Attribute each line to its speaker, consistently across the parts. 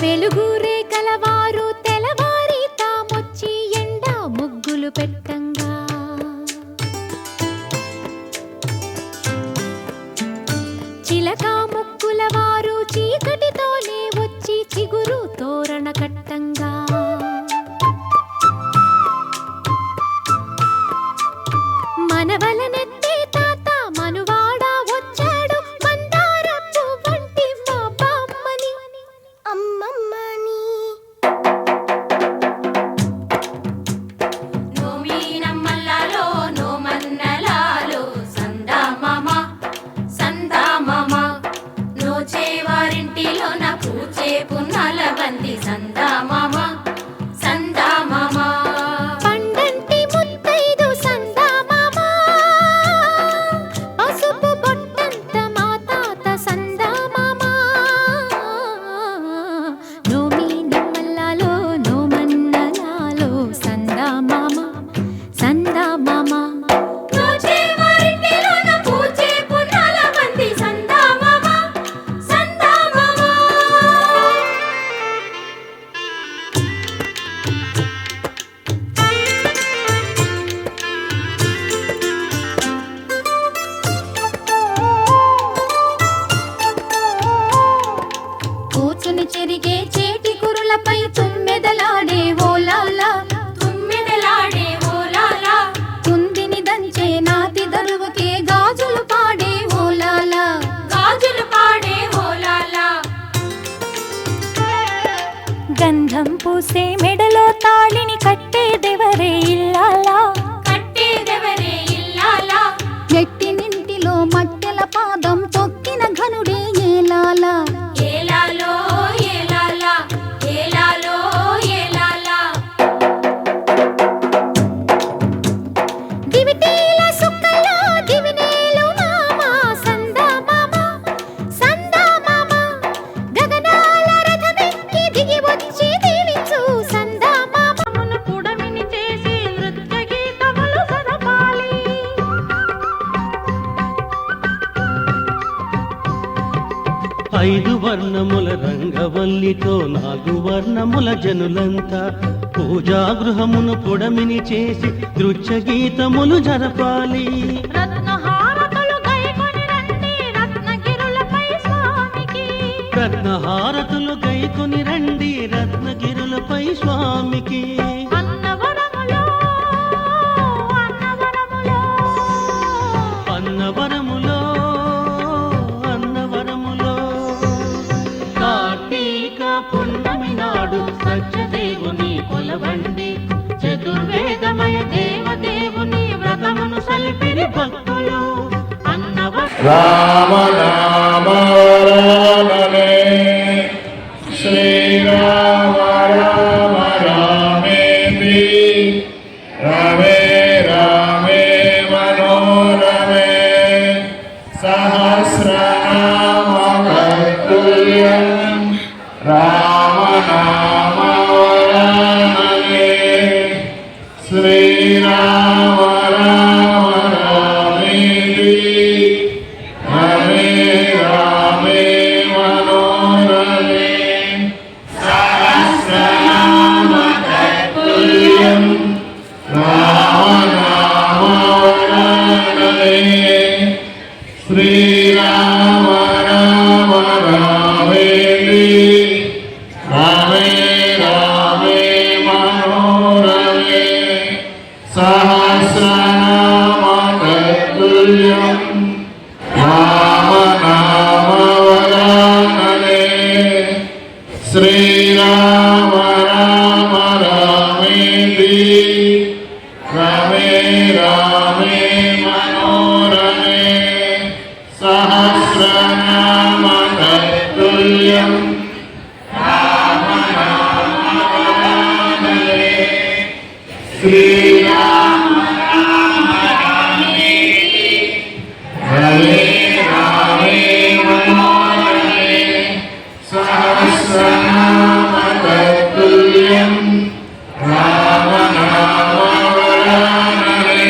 Speaker 1: వెలుగురే కలవారు తెలవారి తామొచ్చి ఎండ ముగ్గులు పెట్టంగా చిలక ముక్కుల వారు చీకటితోనే వచ్చి చిగురు తోరణ కట్టంగా మనవలనెత్తే తాత మనువాడ వచ్చాడు మందారపు వంటి మా బామ్మని అమ్మమ్మని
Speaker 2: నోమీనమ్మల్లాలో నోమన్నలాలో సందామామ సందామామ నోచేవారింటిలో నా పూచే పున్నాల బంది సందామామ సందామామ
Speaker 1: పండంటి ముత్తైదు సందామామ పసుపు బొట్టంత మా తాత సందామామ నోమీనమ్మల్లాలో నోమన్నలాలో సందామామ సందామామ
Speaker 2: నోచేవారింటిలో నా పూచే పున్నాల బంది సందామామ సందామామ
Speaker 1: కూర్చుని చెరిగే చేటి కురులపై తుమ్మెదలాడే ఓలాలా
Speaker 2: తుమ్మెదలాడే ఓలాలా
Speaker 1: కుందిని దంచే నాతి దరువుకే గాజులు పాడే ఓలాలా
Speaker 2: గాజులు పాడే ఓలాలా
Speaker 1: గంధం పూసే మెడలో తాళిని కట్టేదెవరే ఇల్లాలా
Speaker 2: కట్టేదెవరే ఇల్లాలా
Speaker 1: ఎట్టినింటిలో మట్టెల పాదం తొక్కిన ఘనుడే ఏలాలా
Speaker 2: ఏలాలో ఏలాలా ఏలాలో ఏలాలా
Speaker 1: దివిటీల సుక్కల్లో దివినేలు మామ సందామామ సందామామ గగనాల రథమెక్కి దిగి వచ్చి దీవించు సందామామను పుడమిని చేసి నృత్య గీతములు సరపాలి
Speaker 3: ఐదు వర్ణముల రంగవల్లితో నాలుగు వర్ణముల జనులంతా పూజాగృహమును పుడమిని చేసి నృత్య గీతములు జరపాలి
Speaker 1: రత్నహారతులు గైకొని రండి రత్నగిరులపై స్వామికి
Speaker 3: రత్నహారతులు గైకొని రండి రత్నగిరులపై స్వామికి
Speaker 1: అన్నవరములో అన్నవరములో
Speaker 3: అన్నవరములో అన్నవరములో కార్తీక పున్నమి నాడు సత్యదేవుని కొలవండి చతుర్వేదమయ దేవదేవుని వ్రతమును సలిపిరి భక్తులు
Speaker 4: రామ రామ రామనే శ్రీరామ రామ రామేతి రమే రామే మనోరమే సహస్రనామ తత్తుల్యం రామ నామ వరాననే శ్రీరామ రామ రామేతి రమే రామే మనోరమే సహస్రనామ తత్తుల్యం రామ నామ వరాననే శ్రీరామ రామ రామేతి రమే రామే మనోరమే సహస్రనామ తత్తుల్యం రామ నామ వరాననే శ్రీరామ రామ రామేతి రమే రామే మనోరమే సహస్రనామ తత్తుల్యం రామ నామ వరాననే శ్రీరామ రామ రామేతి రమే రామే మనోరమే సహస్రనామ తత్తుల్యం రామ నామ వరాననే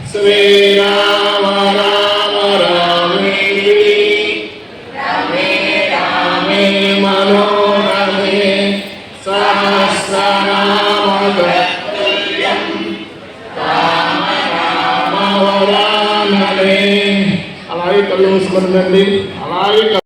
Speaker 4: శ్రీరామ రామ రామేతి రమే రామ రామనే. అలాగే కళ్ళు మూసుకుందండి. అలాగే